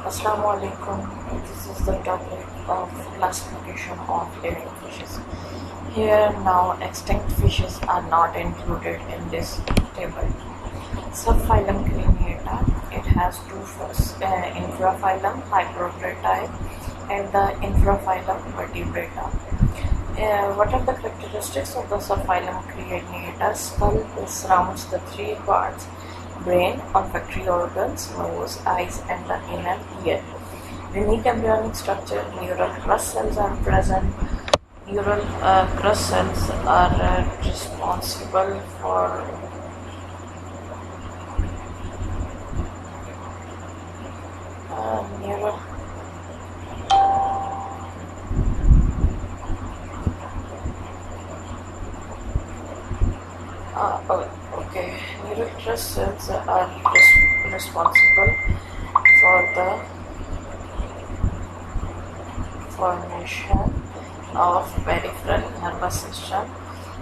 Assalamu alaikum. This is the topic of classification of living fishes. Here now extinct fishes are not included in this table. Subphylum Criniata. It has two infraphylum Hyperotrata and the infraphylum Vertebrata. What are the characteristics of the subphylum Criniata? Skull surrounds the three parts: brain, olfactory organs, nose, eyes, and the inner ear. Unique embryonic structure: neural crust cells are present. Neural crust cells are responsible for neural okay. Neural crust cells are responsible for the formation of peripheral nervous system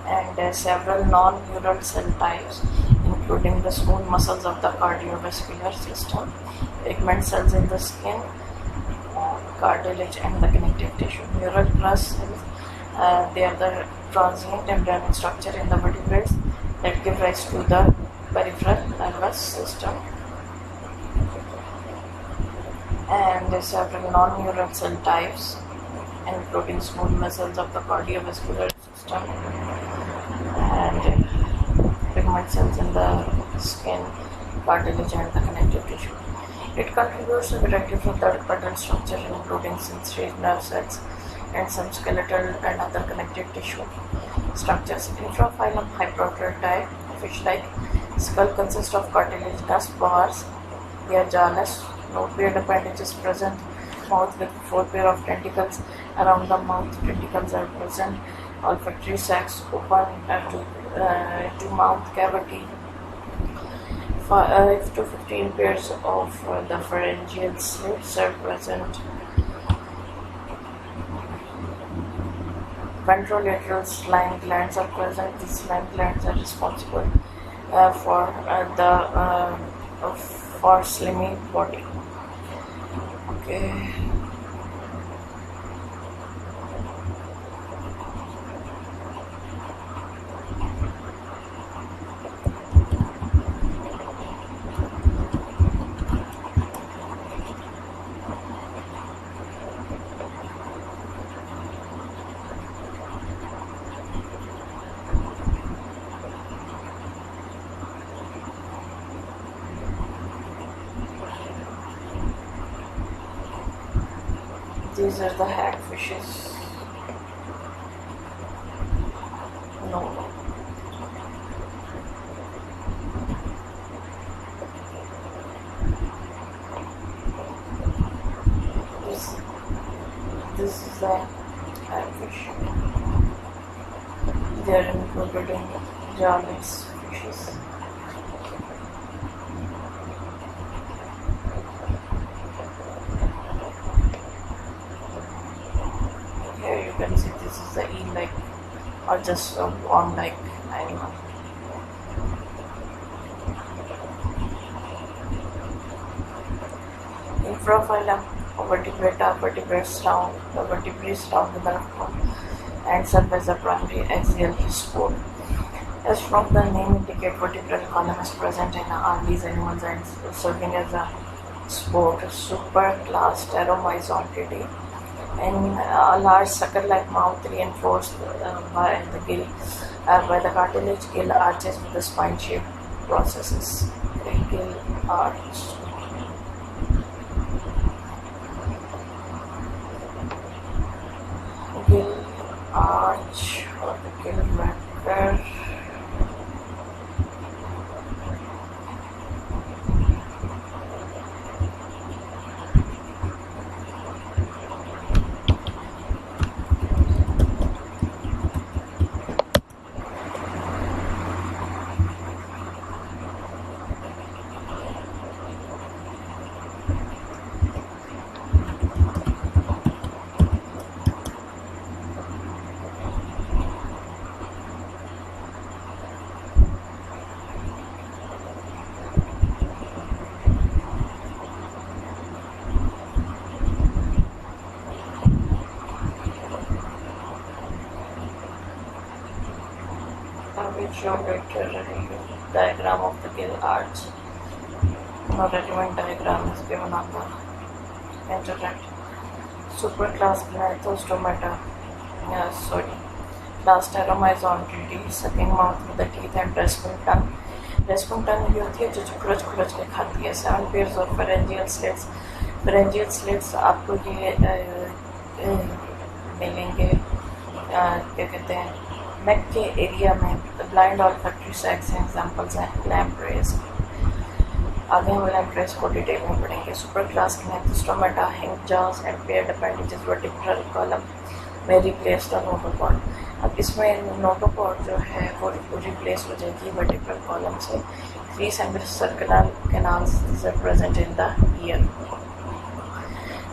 and several non-neural cell types, including the smooth muscles of the cardiovascular system, pigment cells in the skin, cartilage, and the connective tissue. Neural crust cells, they are the transient embryonic structure in the vertebrates that give rise to the peripheral nervous system, and several non-neural cell types, including smooth muscles of the cardiovascular system and pigment cells in the skin, cartilage, and the connective tissue. It contributes a variety of third-order structure, including sensory nerve cells and some skeletal and other connective tissue structures. Infraphylum Hyperotrata, fish-like skull consists of cartilaginous bars. They are jawless. No beard appendages present. Mouth with 4 pair of tentacles around the mouth. Tentacles are present. Olfactory sacs open to mouth cavity. 5 to 15 pairs of the pharyngeal slits are present. Ventrolateral slime glands are present. These slime glands are responsible for slimy body. Okay. These are the hagfishes. No. This is the hagfish. They are included in jawless fishes. Here you can see this is the eel-like or just a worm-like animal. Infraphylum Vertebrata. The vertebrae surround the nerve and serve as a primary axial support. As from the name indicate, vertebral column is present in all these animals and serving as a support. Superclass Pteromyzotidae. And a large sucker-like mouth reinforced by the gill, by the cartilage. Gill arches with the spine-shaped processes. Gill arch. Gill arch or the gill vector. show literally diagram of the gill arch. No relevant diagram is given on the internet. Superclass Gnathostomata. Class Pteromyzontidae, sucking mouth with the teeth and rasping tongue. Rasping tongue ये होती है जो खुरच खुरच के खाती है. 7 pairs of pharyngeal slits. Pharyngeal slits आपको ये मिलेंगे क्या कहते हैं neck के एरिया में. The blind olfactory sacs हैं, examples हैं lampreys. आगे हम lampreys को डिटेल में पढ़ेंगे. Super class Gnathostomata, hinge jaws and paired appendages vertebral column में replace the notochord. अब इसमें नोटोकॉर्ड जो है वो रिप्लेस हो जाएगी वर्टिब्रल कॉलम से. 3 semicircular canals are present in the ear.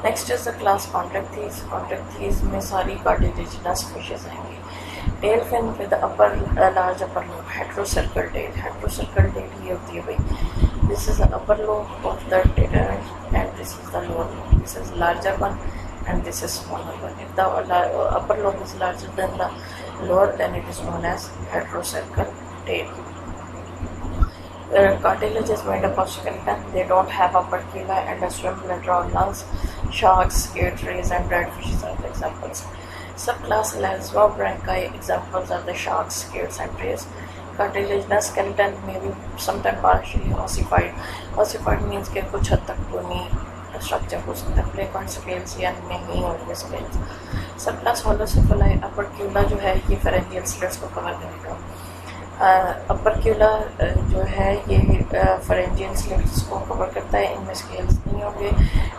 Next is the class Contractes. Contractes में सारी cartilaginous fishes आएंगी. Tail fin with the large upper lobe. Heterocircle tail. Heterocircle tail ये होती है भाई. This is the upper lobe of the tail and this is the lower lobe. This is larger one and this is smaller one. If the upper lobe is larger than the lower, then it is known as heterocircle tail. Cartilage is made up of skeleton. They don't have upper chela and a swim bladder or lungs. Sharks, skate rays, and redfishes are the examples. Subclass Lansbobranchi examples are the sharks, skates, and rays. Cartilaginous skeleton may be sometimes partially ossified. Ossified means कि कुछ हद तक bony structure हो सकता है. Plaque on scales या नहीं होंगे scales. Subclass Holocephali, upper chela जो है ये pharyngeal slits को कवर करेगा. अपर क्यूला जो है ये pharyngeal slits को कवर करता है. इनमें स्केल्स नहीं होंगे.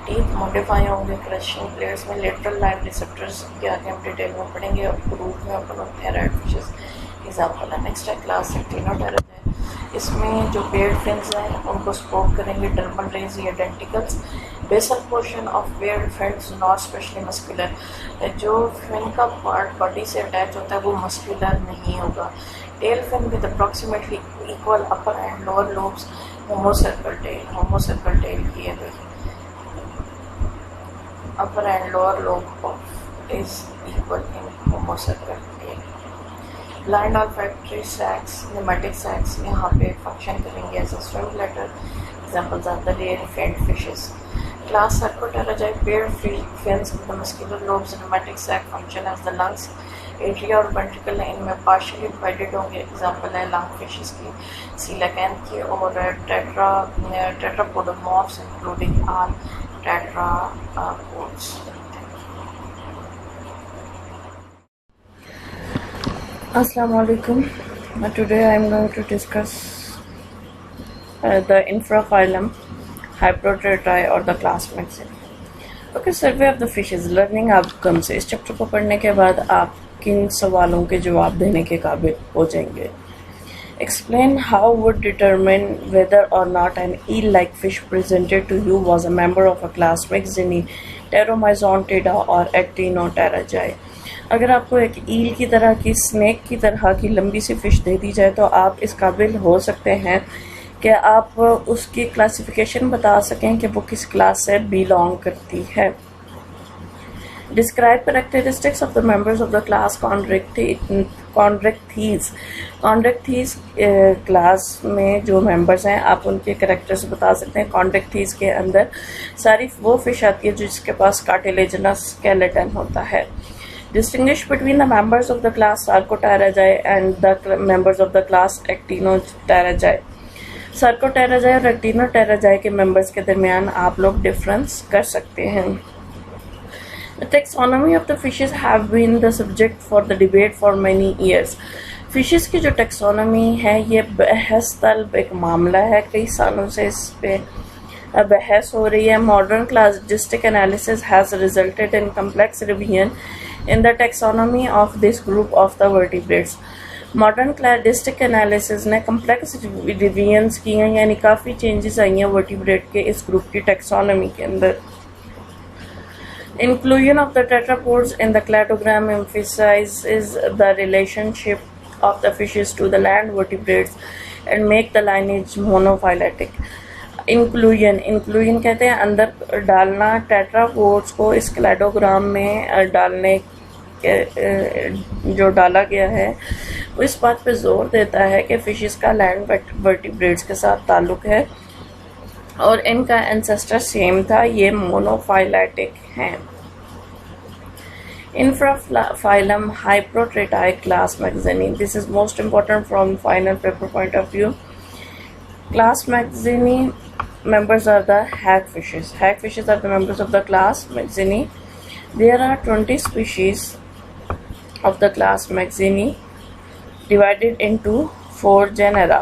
टीथ मॉडिफाई होंगे क्रशिंग प्लेयर्स में. लेटरल लाइन रिसेप्टर्स के आगे हम डिटेल में पढ़ेंगे. और रूट में अपन होते हैं रेडफिशेस एग्जाम्पल है. नेक्स्ट है क्लास एक्टिनोटेरस है. इसमें जो पेयर्ड फिन्स हैं उनको स्पोक करेंगे डर्मल रेज या denticles. Basal portion of paired fins not specially muscular. जो फिन का पार्ट बॉडी से अटैच होता है वो मस्कुलर नहीं होगा. Tail fin with approximately equal upper and lower lobes. Homocercal tail. Homocercal tail की है भाई. Upper and lower lobe is equal in homocercal tell. Blind olfactory sacs, pneumatic sacs यहाँ पे फंक्शन करेंगे as a swim bladder. Examples are the ray finned fishes. Class Sarcopterygidae, paired fins with the muscular lobes. Pneumatic sac function as the lungs. Atria और ventricle इनमें partially divided होंगे. Example है lung fishes की, coelacanth की और tetrapodomorphs including all tetrapods. Assalamu alaikum. Today I am going to discuss the infraphylum Hypotretrai or the class Maxilla. Okay, survey of the fishes. Learning outcomes. इस chapter को पढ़ने के बाद आप किन सवालों के जवाब देने के काबिल हो जाएंगे. Explain how would determine whether or not an eel-like fish presented to you was a member of a class Maxilla, Pteromyzontida or Actinopterygii. अगर आपको एक ईल की तरह की, स्नेक की तरह की लंबी सी फिश दे दी जाए तो आप इस काबिल हो सकते हैं कि आप उसकी क्लासिफिकेशन बता सकें कि वो किस क्लास से बिलोंग करती है. Describe characteristics of the members of the class Chondrichthyes. Chondrichthyes class में जो मेंबर्स हैं आप उनके कैरेक्टर्स बता सकते हैं. Chondrichthyes के अंदर सारी वो फिश आती है जिसके पास कार्टिलेजिनस स्केलेटन होता है. Distinguish between the members of the class Sarcopterygidae and the members of the class Actinopterygii. Sarcopterygidae और Actinopterygii के members के दरमियान आप लोग डिफरेंस कर सकते हैं. The taxonomy of the fishes have been the subject for the debate for many years. Fishes की जो टैक्सोनॉमी है ये बहस तलब एक मामला है. कई सालों से इस पे बहस हो रही है. Modern cladistic analysis has resulted in complex revision in the taxonomy of this group of the vertebrates. Modern cladistic analysis ने कम्प्लेक्स रिवीजन्स की हैं, यानी काफ़ी चेंजेस आई हैं वर्टिब्रेट के इस ग्रुप की टैक्सोनॉमी के अंदर. Inclusion of the tetrapods in the cladogram emphasizes the relationship of the fishes to the land vertebrates and make the lineage monophyletic. Inclusion कहते हैं अंदर डालना टेट्रापोड्स को इस क्लैडोग्राम में डालने जो डाला गया है वो इस बात पे जोर देता है कि फिशेस का लैंड वर्टिब्रेट्स के साथ ताल्लुक़ है और इनका एंसेस्टर सेम था, ये मोनोफाइलेटिक हैं। Infraphylum Hyperotretidae class Magazine. This is most important from final paper point of view. Class Magazine members are the hagfishes. Hagfishes are the members of the class Magazine. There are 20 species of the class Magazine divided into 4 genera.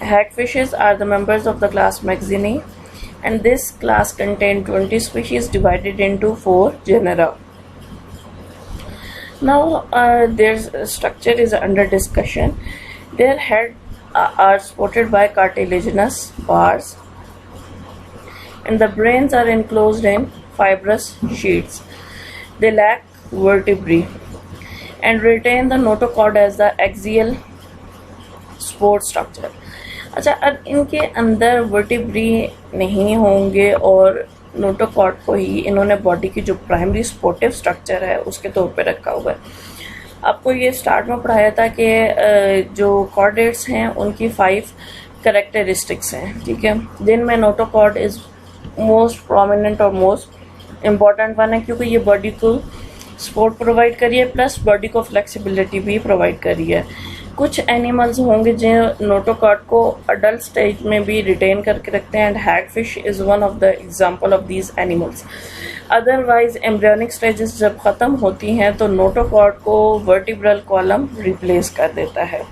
Hagfishes are the members of the class Magazine, and this class contains 20 species divided into 4 genera. Now their structure is under discussion. Their heads are supported by cartilaginous bars, and the brains are enclosed in fibrous sheets. They lack vertebrae and retain the notochord as the axial support structure. अच्छा, अब इनके अंदर vertebrae नहीं होंगे और notochord को ही इन्होंने body की जो प्राइमरी सपोर्टिव स्ट्रक्चर है उसके तौर पे रखा हुआ है। आपको ये स्टार्ट में पढ़ाया था कि जो कॉर्डेट्स हैं उनकी 5 कैरेक्टरिस्टिक्स हैं, ठीक है, जिनमें नोटोकॉर्ड इज़ मोस्ट प्रोमिनेंट और मोस्ट इम्पॉर्टेंट वन है, क्योंकि ये बॉडी को सपोर्ट प्रोवाइड करी है प्लस बॉडी को फ्लेक्सिबिलिटी भी प्रोवाइड करी है। कुछ एनिमल्स होंगे जो नोटोकॉर्ड को अडल्ट स्टेज में भी रिटेन करके रखते हैं, and hagfish is one of the example of these animals. Otherwise embryonic stages जब ख़त्म होती हैं तो नोटोकॉर्ड को वर्टिब्रल कॉलम रिप्लेस कर देता है।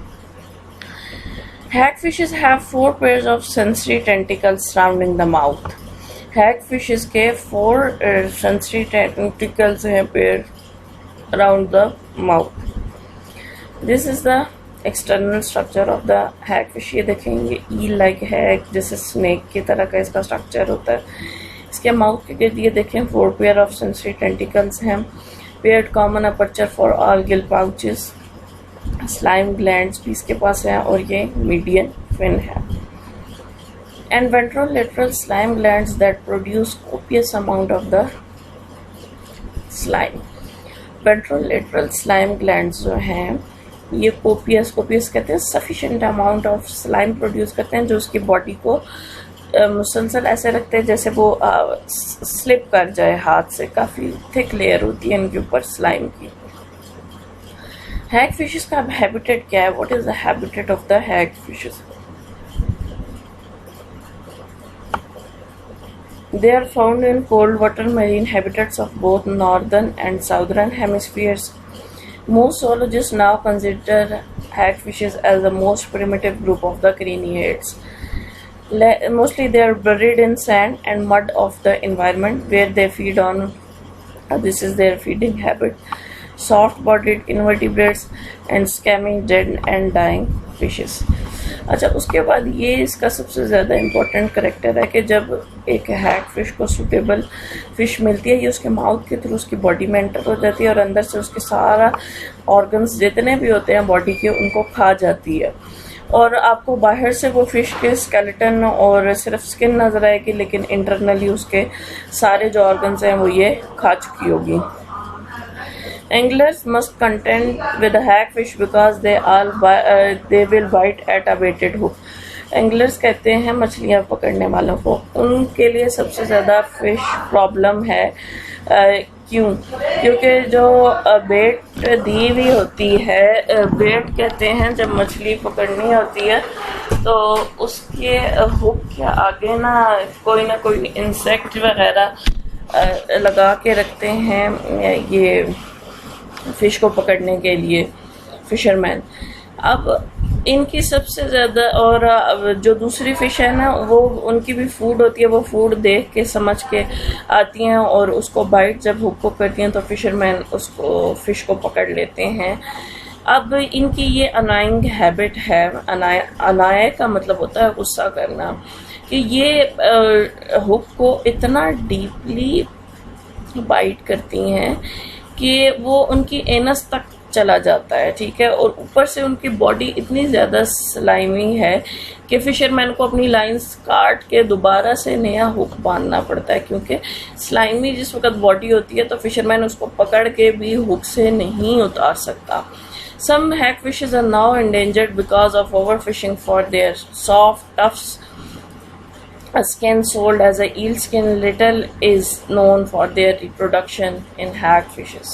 Hagfishes have 4 pairs of sensory tentacles surrounding the mouth. Hagfishes के 4 सेंसरी टेंटिकल्स हैं pair around the mouth. This is the external structure of the hagfish. ये देखेंगे ई लाइक हैग, जैसे स्नेक की तरह का इसका स्ट्रक्चर होता है। इसके माउथ के गिर्द ये देखें 4 पेयर ऑफ सेंसरी टेंटिकल्स हैं। Paired common aperture for all gill pouches. Slime glands भी इसके पास हैं और ये मीडियन फिन है। And ventrolateral slime glands that produce copious amount of the slime. Ventrolateral slime glands जो हैं ये कोपियस कहते हैं sufficient amount of slime produce करते हैं, जो उसकी बॉडी को मुसलसल ऐसे रखते हैं जैसे वो स्लिप कर जाए हाथ से। काफ़ी थिक लेयर होती है इनके ऊपर स्लाइम की। हैगफिशेस का हैबिटेट क्या है? What is the habitat of the hagfishes? They are found in cold water marine habitats of both northern and southern hemispheres. Most zoologists now consider hagfishes as the most primitive group of the craniates. Mostly they are buried in sand and mud of the environment where they feed on. This is their feeding habit. Soft-bodied invertebrates and scamming dead and dying fishes. अच्छा, उसके बाद ये इसका सबसे ज़्यादा important character है कि जब एक हैगफिश को सूटेबल फ़िश मिलती है, ये उसके माउथ के थ्रू उसकी बॉडी में एंटर हो जाती है और अंदर से उसके सारा ऑर्गन्स जितने भी होते हैं बॉडी के उनको खा जाती है। और आपको बाहर से वो फ़िश के स्केलेटन और सिर्फ स्किन नज़र आएगी, लेकिन इंटरनली उसके सारे जो ऑर्गन्स हैं वो ये खा चुकी होगी। Anglers must contend with the hagfish because they will bite at a baited hook. Anglers कहते हैं मछलियाँ पकड़ने वालों को, उनके लिए सबसे ज़्यादा फिश प्रॉब्लम है। क्यों? क्योंकि जो बेट दी हुई होती है, बेट कहते हैं जब मछली पकड़नी होती है तो उसके हुक के आगे ना कोई इंसेक्ट वगैरह लगा के रखते हैं ये फ़िश को पकड़ने के लिए फिशरमैन। अब इनकी सबसे ज़्यादा और जो दूसरी फ़िश है ना, वो उनकी भी फूड होती है, वो फूड देख के समझ के आती हैं और उसको बाइट जब हुक को करती हैं तो फिशरमैन उसको फ़िश को पकड़ लेते हैं। अब इनकी ये अनाइंग हैबिट है। अनाय का मतलब होता है गुस्सा करना, कि ये हुक को इतना डीपली बाइट करती हैं कि वो उनकी एनस तक चला जाता है, ठीक है। और ऊपर से उनकी बॉडी इतनी ज़्यादा स्लाइमी है कि फिशरमैन को अपनी लाइंस काट के दोबारा से नया हुक बांधना पड़ता है, क्योंकि स्लाइमी जिस वक्त बॉडी होती है तो फिशरमैन उसको पकड़ के भी हुक से नहीं उतार सकता। Some hagfishes are now endangered because of overfishing for their soft, tough skin sold as a eel skin. Little is known for their reproduction in hagfishes.